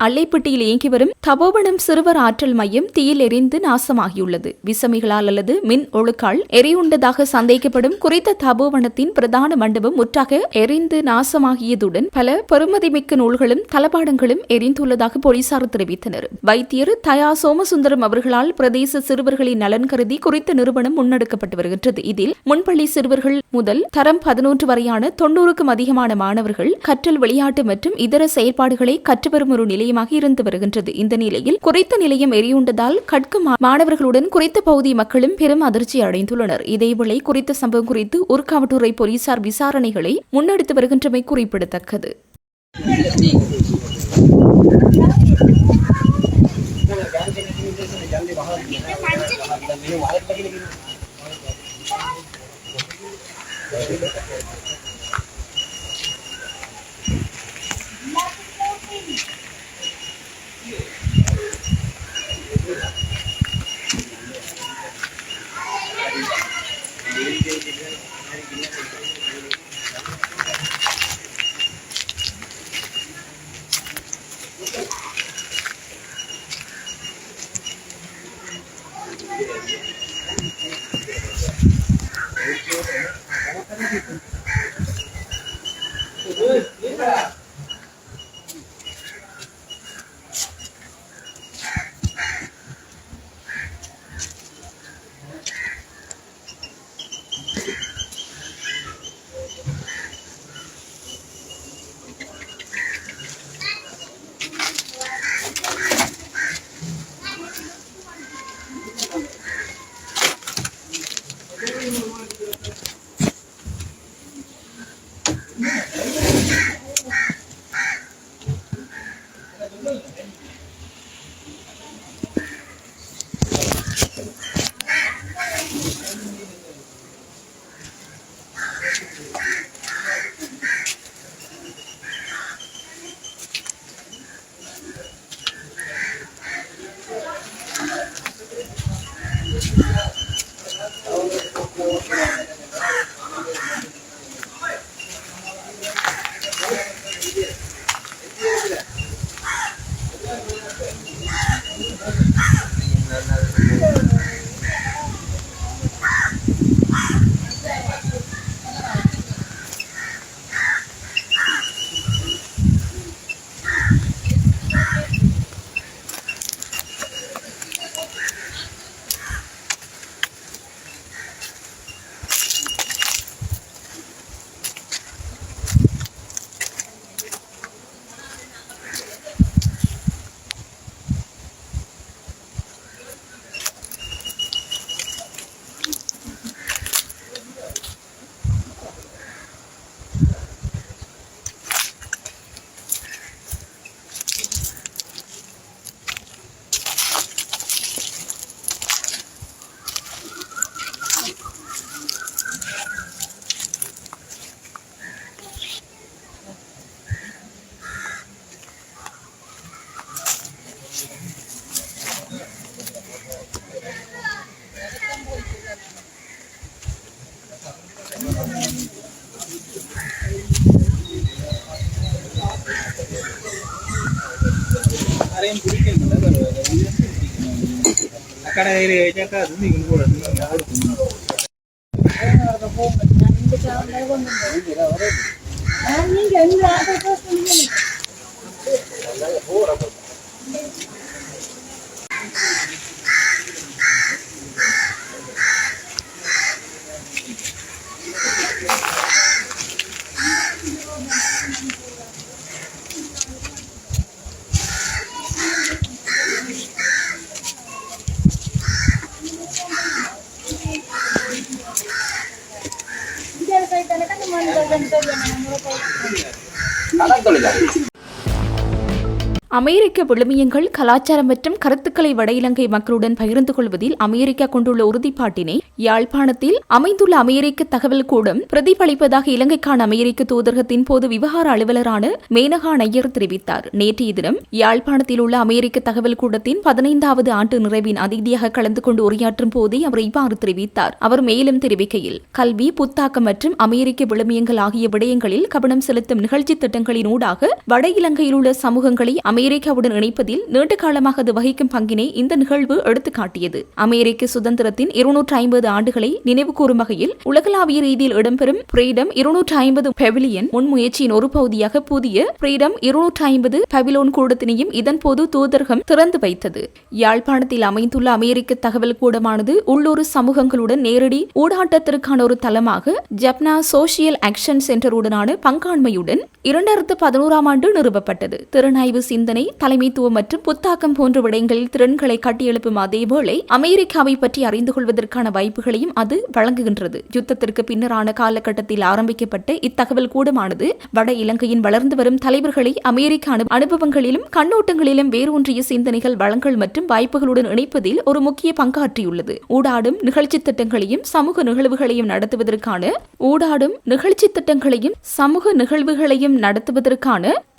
அல்லைப்பட்டியில் இயங்கி வரும் தபோவனம் சிறுவர் ஆற்றல் மையம் தீயில் எரிந்து நாசமாகியுள்ளது. விசமிகளால் அல்லது மின் ஒழுக்கால் எரியுண்டதாக சந்தேகிக்கப்படும் குறித்த தபோவனத்தின் பிரதான மண்டபம் முற்றாக எரிந்து நாசமாகியதுடன் பல பெறுமதிமிக்க நூல்களும் தளபாடங்களும் எரிந்துள்ளதாக போலீசார் தெரிவித்தனர். வைத்தியர் தயா சோமசுந்தரம் அவர்களால் பிரதேச சிறுவர்களின் நலன் கருதி குறித்த நிறுவனம் முன்னெடுக்கப்பட்டு வருகின்றது. இதில் முன்பள்ளி சிறுவர்கள் முதல் தரம் 11 வரையான 90க்கும் அதிகமான மாணவர்கள் கற்றல், விளையாட்டு மற்றும் இதர செயற்பாடுகளை கற்றுவரும் ஒரு நிலையமாக இருந்து வருகின்றது. இந்த நிலையில் குறித்த நிலையம் எரியுண்டதால் கற்கும் மாணவர்களுடன் குறித்த பகுதி மக்களும் பெரும் அதிர்ச்சி அடைந்துள்ளனர். இதேவேளை குறித்த சம்பவம் குறித்து ஊர்காவற்றுறை போலீசார் விசாரணைகளை முன்னெடுத்து வருகின்றமை குறிப்பிடத்தக்கது. அமெரிக்க விழுமியங்கள் கலாச்சாரம் மற்றும் கருத்துக்களை வட இலங்கை மக்களுடன் பகிர்ந்து கொள்வதில் அமெரிக்கா கொண்டுள்ள உறுதிப்பாட்டினை யாழ்ப்பாணத்தில் அமைந்துள்ள அமெரிக்க தகவல் கூடம் பிரதிபலிப்பதாக இலங்கைக்கான அமெரிக்க தூதரகத்தின் பொது விவகார அலுவலரான மேனகா நையர் தெரிவித்தார். நேற்றைய தினம் யாழ்ப்பாணத்தில் உள்ள அமெரிக்க தகவல் கூடத்தின் 15வது ஆண்டு நிறைவின் அதிதியாக கலந்து கொண்டு உரையாற்றும் போதே அவர் இவ்வாறு தெரிவித்தார். அவர் மேலும் தெரிவிக்கையில், கல்வி, புத்தாக்கம் மற்றும் அமெரிக்க விழுமியங்கள் ஆகிய விடயங்களில் கவனம் செலுத்தும் நிகழ்ச்சி திட்டங்களின் ஊடாக வட இலங்கையில் உள்ள சமூகங்களை அமெரிக்காவுடன் இணைப்பதில் நீண்ட காலமாக அது வகிக்கும் பங்கினை இந்த நிகழ்வு எடுத்துக்காட்டியது. அமெரிக்க சுதந்திரத்தின் 250 ஆண்டுகளை நினைவு கூறும் வகையில் உலகளாவிய ரீதியில் இடம்பெறும் ஃப்ரீடம் 250 பெவிலியன் முன்முயற்சியின் ஒரு பகுதியாக புதிய ஃப்ரீடம் 250 பெவிலோன் கூடத்தினையும் இதன்போது தூதரகம் திறந்து வைத்தது. யாழ்ப்பாணத்தில் அமைந்துள்ள அமெரிக்க தகவல் கூடமானது உள்ளூர் சமூகங்களுடன் நேரடி ஊடாட்டத்திற்கான ஒரு தளமாக ஜப்னா சோசியல் ஆக்ஷன் சென்டருடனான பங்காண்மையுடன் 2011ஆம் ஆண்டு நிறுவப்பட்டது. திறனாய்வு, சிந்தனை, தலைமைத்துவம் மற்றும் புத்தாக்கம் போன்ற விடயங்களில் திறன்களை கட்டியெழுப்பும் அதேவேளை அமெரிக்காவை பற்றி அறிந்து கொள்வதற்கான வாய்ப்புகளையும் அது வழங்குகின்றது. யுத்தத்திற்கு பின்னரான காலகட்டத்தில் ஆரம்பிக்கப்பட்ட இத்தகவல் கூடமானது வட இலங்கையின் வளர்ந்து வரும் தலைவர்களை அமெரிக்க அனுபவங்களிலும் கண்ணோட்டங்களிலும் வேரூன்றிய சிந்தனைகள், வளங்கள் மற்றும் வாய்ப்புகளுடன் இணைப்பதில் ஒரு முக்கிய பங்காற்றியுள்ளது. ஊடாடும் நிகழ்ச்சி திட்டங்களையும் சமூக நிகழ்வுகளையும் நடத்துவதற்கான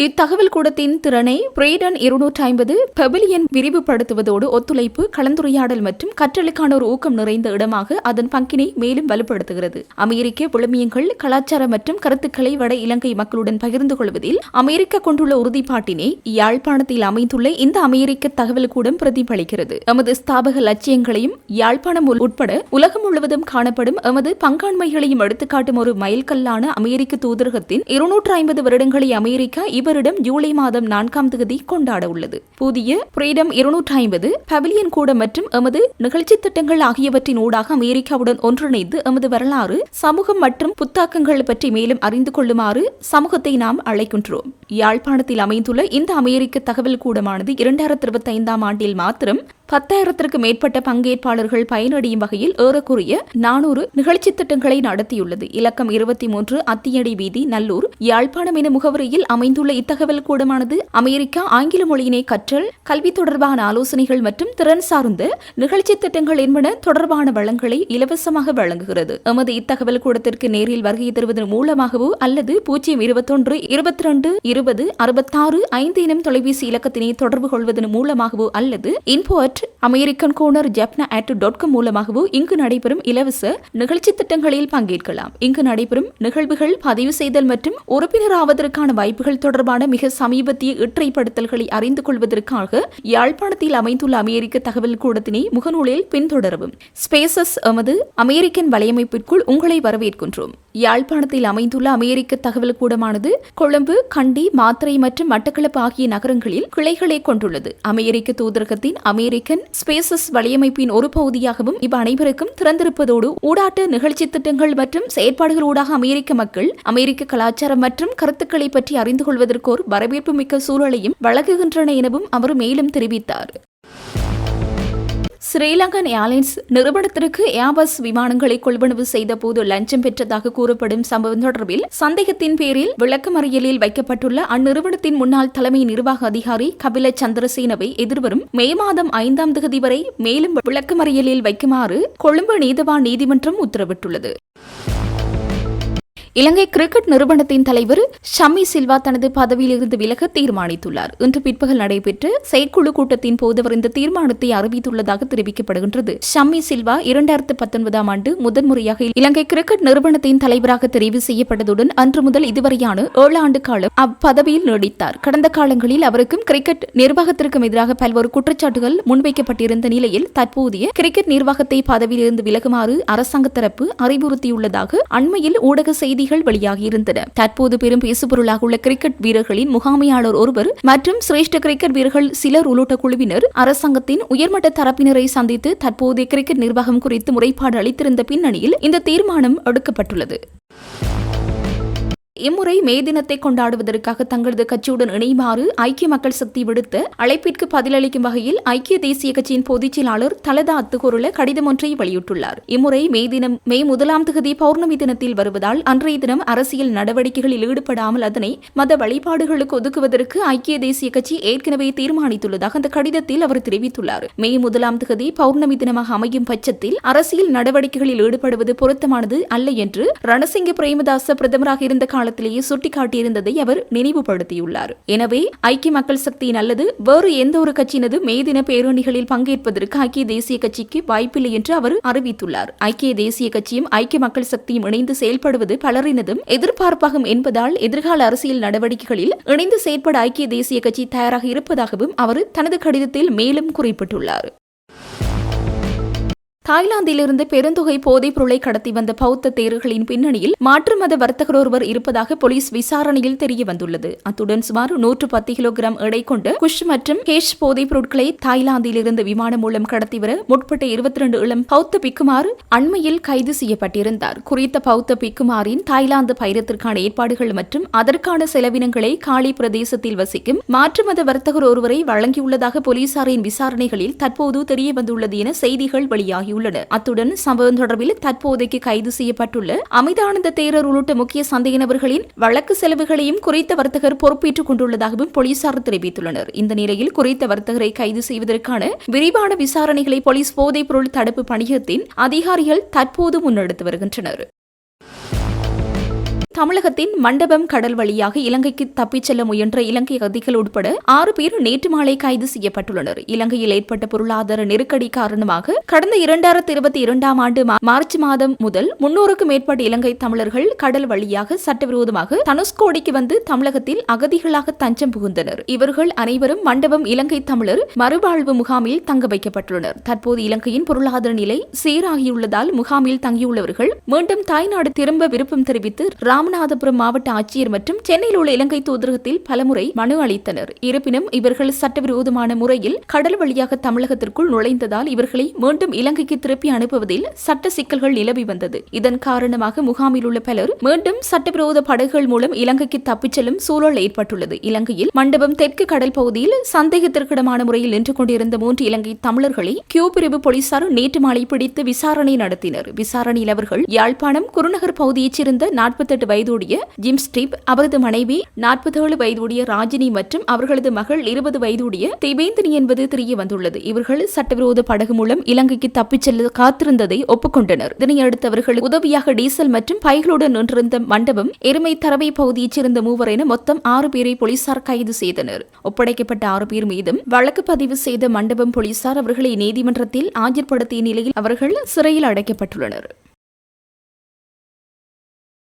இத்தகவல் கூடத்தின் திறனை ஃப்ரீடம் 250 பெவிலியன் விரிவுபடுத்துவதோடு ஒத்துழைப்பு, கலந்துரையாடல் மற்றும் கற்றலுக்கான ஒரு ஊக்கம் நிறைந்த இடமாக அதன் பங்கினை மேலும் வலுப்படுத்துகிறது. அமெரிக்க விழுமியங்கள், கலாச்சாரம் மற்றும் கருத்துக்களை வட இலங்கை மக்களுடன் பகிர்ந்து கொள்வதில் அமெரிக்கா கொண்டுள்ள உறுதிப்பாட்டினை யாழ்ப்பாணத்தில் அமைந்துள்ள இந்த அமெரிக்க தகவல் கூடம் பிரதிபலிக்கிறது. எமது ஸ்தாபக லட்சியங்களையும் யாழ்ப்பாணம் உட்பட உலகம் முழுவதும் காணப்படும் எமது பங்காண்மைகளையும் எடுத்துக்காட்டும் ஒரு மைல்கல்லான அமெரிக்க தூதரகத்தின் 250 வருடங்களை அமெரிக்கா இவரிடம் ஜூலை மாதம் 4ஆம் தேதி கொண்டாட உள்ளது. புதிய ஃப்ரீடம் 250 பெவிலியன் கூடம் மற்றும் எமது நிகழ்ச்சி திட்டங்கள் ஆகியவற்றின் ஊடாக அமெரிக்காவுடன் ஒன்றிணைந்து எமது வரலாறு, சமூகம் மற்றும் புத்தாக்கங்கள் பற்றி மேலும் அறிந்து கொள்ளுமாறு சமூகத்தை நாம் அழைக்கின்றோம். யாழ்ப்பாணத்தில் அமைந்துள்ள இந்த அமெரிக்க தகவல் கூடமானது 2025ஆம் ஆண்டில் மாத்திரம் 10,000ற்கு மேற்பட்ட பங்கேற்பாளர்கள் பயனடையும் வகையில் ஏறக்குறைய 400 நிகழ்ச்சி திட்டங்களை நடத்தியுள்ளது. இலக்கம் 23 அத்தியடி வீதி, நல்லூர், யாழ்ப்பாணம் என முகவரியில் அமைந்துள்ள இத்தகவல் கூடமானது அமெரிக்கா ஆங்கில மொழியினை கற்றல், கல்வி தொடர்பான ஆலோசனைகள் மற்றும் திறன் சார்ந்த நிகழ்ச்சி திட்டங்கள் என்பன தொடர்பான வளங்களை இலவசமாக வழங்குகிறது. எமது இத்தகவல் கூடத்திற்கு நேரில் வருகை தருவதன் மூலமாகவோ அல்லது 021 22 20 66 5 எனும் தொலைபேசி இலக்கத்தினை தொடர்பு கொள்வதன் மூலமாகவோ அல்லது info@americancornerjapna@.com மூலமாகவோ இங்கு நடைபெறும் இலவச நிகழ்ச்சி திட்டங்களில் பங்கேற்கலாம். இங்கு நடைபெறும் நிகழ்வுகள், பதிவு செய்தல் மற்றும் உறுப்பினராவதற்கான வாய்ப்புகள் தொடர்பான மிக சமீபத்திய இற்றைப்படுத்தல்களை அறிந்து கொள்வதற்காக யாழ்ப்பாணத்தில் அமைந்துள்ள அமெரிக்க தகவல் கூடத்தினை முகநூலில் பின்தொடரவும். ஸ்பேசஸ் எமது அமெரிக்கன் வலையமைப்பிற்குள் உங்களை வரவேற்கின்றோம். யாழ்ப்பாணத்தில் அமைந்துள்ள அமெரிக்க தகவல் கூடமானது கொழும்பு, கண்டி, மாத்தறை மற்றும் மட்டக்களப்பு ஆகிய நகரங்களில் கிளைகளை கொண்டுள்ளது. அமெரிக்க தூதரகத்தின் அமெரிக்கன் ஸ்பேசஸ் வலையமைப்பின் ஒரு பகுதியாகவும் இவ் அனைவருக்கும் திறந்திருப்பதோடு ஊடாட்ட நிகழ்ச்சி திட்டங்கள் மற்றும் செயற்பாடுகளூடாக அமெரிக்க மக்கள் அமெரிக்க கலாச்சாரம் மற்றும் கருத்துக்களை பற்றி அறிந்து கொள்வதற்கு ஒரு வரவேற்பு மிக்க சூழலையும் வழங்குகின்றன எனவும் அவர் மேலும் தெரிவித்தார். ஸ்ரீலங்கன் ஏர்லைன்ஸ் நிறுவனத்திற்கு ஏர்பஸ் விமானங்களை கொள்வனவு செய்த போது லஞ்சம் பெற்றதாக கூறப்படும் சம்பவம் தொடர்பில் சந்தேகத்தின் பேரில் விளக்கமறியலில் வைக்கப்பட்டுள்ள அந்நிறுவனத்தின் முன்னாள் தலைமை நிர்வாக அதிகாரி கபில சந்திரசேனவை எதிர்வரும் மே மாதம் 5ஆம் தேதி வரை மேலும் விளக்கமறியலில் வைக்குமாறு கொழும்பு நீதவான் நீதிமன்றம் உத்தரவிட்டுள்ளது. இலங்கை கிரிக்கெட் நிறுவனத்தின் தலைவர் ஷம்மி சில்வா தனது பதவியில் இருந்து விலக தீர்மானித்துள்ளார். இன்று பிற்பகல் நடைபெற்ற செயற்குழு கூட்டத்தின் போது அவர் இந்த தீர்மானத்தை அறிவித்துள்ளதாக தெரிவிக்கப்படுகின்றது. ஷம்மி சில்வா 2019 ஆண்டு முதன்முறையாக இலங்கை கிரிக்கெட் நிறுவனத்தின் தலைவராக தெரிவு செய்யப்பட்டதுடன் அன்று முதல் இதுவரையான 7 ஆண்டு காலம் அப்பதவியில் நீடித்தார். கடந்த காலங்களில் அவருக்கும் கிரிக்கெட் நிர்வாகத்திற்கும் எதிராக பல்வேறு குற்றச்சாட்டுகள் முன்வைக்கப்பட்டிருந்த நிலையில் தற்போதைய கிரிக்கெட் நிர்வாகத்தை பதவியில் இருந்து விலகுமாறு அரசாங்க தரப்பு அறிவுறுத்தியுள்ளதாக அண்மையில் ஊடக செய்திகள் வெளியாகியிருந்தன. தற்போது பெரும் பேசுபொருளாக உள்ள கிரிக்கெட் வீரர்களின் முகாமையாளர் ஒருவர் மற்றும் சிரேஷ்ட கிரிக்கெட் வீரர்கள் சிலர் உள்ளிட்ட குழுவினர் அரசாங்கத்தின் உயர்மட்ட தரப்பினரை சந்தித்து தற்போதைய கிரிக்கெட் நிர்வாகம் குறித்து முறைப்பாடு அளித்திருந்த பின்னணியில் இந்த தீர்மானம் எடுக்கப்பட்டுள்ளது. இம்முறை மே தினத்தை கொண்டாடுவதற்காக தங்களது கட்சியுடன் இணையுமாறு ஐக்கிய மக்கள் சக்தி விடுத்த அழைப்பிற்கு பதிலளிக்கும் வகையில் ஐக்கிய தேசிய கட்சியின் பொதுச் செயலாளர் தலதா அத்துகோருல கடிதம் ஒன்றை வெளியிட்டுள்ளார். இம்முறை மே 1 பௌர்ணமி தினத்தில் வருவதால் அன்றைய தினம் அரசியல் நடவடிக்கைகளில் ஈடுபடாமல் அதனை மத வழிபாடுகளுக்கு ஒதுக்குவதற்கு ஐக்கிய தேசிய கட்சி ஏற்கனவே தீர்மானித்துள்ளதாக அந்த கடிதத்தில் அவர் தெரிவித்துள்ளார். மே 1 பௌர்ணமி தினமாக அமையும் பட்சத்தில் அரசியல் நடவடிக்கைகளில் ஈடுபடுவது பொருத்தமானது அல்ல என்று ரணசிங்க பிரேமதாச பிரதமராக இருந்த காலத்திலேயே சுட்டிக்காட்டியிருந்ததை அவர் நினைவுபடுத்தியுள்ளார். எனவே ஐக்கிய மக்கள் சக்தியின் அல்லது வேறு எந்த ஒரு கட்சியினது மே தின பேரணிகளில் பங்கேற்பதற்கு ஐக்கிய தேசிய கட்சிக்கு வாய்ப்பில்லை என்று அவர் அறிவித்துள்ளார். ஐக்கிய தேசிய கட்சியும் ஐக்கிய மக்கள் சக்தியும் இணைந்து செயல்படுவது பலரினதும் எதிர்பார்ப்பாகும் என்பதால் எதிர்கால அரசியல் நடவடிக்கைகளில் இணைந்து செயல்பட ஐக்கிய தேசிய கட்சி தயாராக இருப்பதாகவும் அவர் தனது கடிதத்தில் மேலும் குறிப்பிட்டுள்ளார். தாய்லாந்திலிருந்து பெருந்தொகை போதைப் பொருளை கடத்தி வந்த பௌத்த தேரர்களின் பின்னணியில் மாற்று மத வர்த்தகர் ஒருவர் இருப்பதாக போலீஸ் விசாரணையில் தெரிய வந்துள்ளது. அத்துடன் சுமார் 110 கிலோகிராம் எடை கொண்ட குஷ் மற்றும் கேஷ் போதைப் பொருட்களை தாய்லாந்திலிருந்து விமானம் மூலம் கடத்தி வர முற்பட்ட 22 இளம் பௌத்த பிக்குமார் அண்மையில் கைது செய்யப்பட்டிருந்தார். குறித்த பௌத்த பிக்குமாரின் தாய்லாந்து பயணத்திற்கான ஏற்பாடுகள் மற்றும் அதற்கான செலவினங்களை காலி பிரதேசத்தில் வசிக்கும் மாற்று மத வர்த்தகர் ஒருவரை வழங்கியுள்ளதாக போலீசாரின் விசாரணைகளில் தற்போது தெரிய வந்துள்ளது என செய்திகள் வெளியாகி அத்துடன் சம்பவம் தொடர்பில் தற்போதைக்கு கைது செய்யப்பட்டுள்ள அமிதானந்த தேரர் உள்ளிட்ட முக்கிய சந்தேக நபர்களின் வழக்கு செலவுகளையும் குறித்த வர்த்தகர் பொறுப்பேற்றுக் கொண்டுள்ளதாகவும் போலீசார் தெரிவித்துள்ளனர். இந்த நிலையில் குறித்த வர்த்தகரை கைது செய்வதற்கான விரிவான விசாரணைகளை போலீஸ் போதைப் பொருள் தடுப்பு பணியகத்தின் அதிகாரிகள் தற்போது முன்னெடுத்து வருகின்றனர். தமிழகத்தின் மண்டபம் கடல் வழியாக இலங்கைக்கு தப்பிச் செல்ல முயன்ற இலங்கை அகதிகள் உட்பட 6 பேர் நேற்று மாலை கைது செய்யப்பட்டுள்ளனர். இலங்கையில் ஏற்பட்ட பொருளாதார நெருக்கடி காரணமாக கடந்த 2022 ஆண்டு மார்ச் மாதம் முதல் 300க்கும் மேற்பட்ட இலங்கை தமிழர்கள் கடல் வழியாக சட்டவிரோதமாக தனுஷ்கோடிக்கு வந்து தமிழகத்தில் அகதிகளாக தஞ்சம் புகுந்தனர். இவர்கள் அனைவரும் மண்டபம் இலங்கை தமிழர் மறுவாழ்வு முகாமில் தங்க வைக்கப்பட்டுள்ளனர். தற்போது இலங்கையின் பொருளாதார நிலை சீராகியுள்ளதால் முகாமில் தங்கியுள்ளவர்கள் மீண்டும் தாய்நாடு திரும்ப விருப்பம் தெரிவித்து ராமநாதபுரம் மாவட்ட ஆட்சியர் மற்றும் சென்னையில் உள்ள இலங்கை தூதரகத்தில் பலமுறை மனு அளித்தனர். இருப்பினும் இவர்கள் சட்டவிரோதமான முறையில் கடல் வழியாக தமிழகத்திற்குள் நுழைந்ததால் இவர்களை மீண்டும் இலங்கைக்கு திருப்பி அனுப்புவதில் சட்ட சிக்கல்கள் நிலவி வந்தது. இதன் காரணமாக முகாமில் உள்ள பலர் மீண்டும் சட்டவிரோத படகுகள் மூலம் இலங்கைக்கு தப்பிச் செல்லும் சூழல் ஏற்பட்டுள்ளது. இலங்கையில் மண்டபம் தெற்கு கடல் பகுதியில் சந்தேகத்திற்கிடமான முறையில் நின்று கொண்டிருந்த 3 இலங்கை தமிழர்களை கியூ பிரிவு போலீசார் நேற்று மாலை பிடித்து விசாரணை நடத்தினர். விசாரணையில் அவர்கள் யாழ்ப்பாணம் குருநகர் பகுதியைச் சேர்ந்த 48 வயதுடைய ஜிம் ஸ்டீப், அவரது மனைவி 47 வயதுடைய ராஜினி மற்றும் அவர்களது மகள் 20 வயதுடைய தேவேந்தினி என்பது தெரிய வந்துள்ளது. இவர்கள் சட்டவிரோத படகு மூலம் இலங்கைக்கு தப்பிச் செல்ல காத்திருந்ததை ஒப்புக்கொண்டனர். இதனையடுத்து அவர்கள் உதவியாக டீசல் மற்றும் பைகளுடன் நின்றிருந்த மண்டபம் எருமை தரவை பகுதியைச் சேர்ந்த 3 என மொத்தம் 6 பேரை போலீசார் கைது செய்தனர். ஒப்படைக்கப்பட்ட 6 பேர் மீதும் வழக்கு பதிவு செய்த மண்டபம் போலீசார் அவர்களை நீதிமன்றத்தில் ஆஜர்படுத்திய நிலையில் அவர்கள் சிறையில் அடைக்கப்பட்டுள்ளனர்.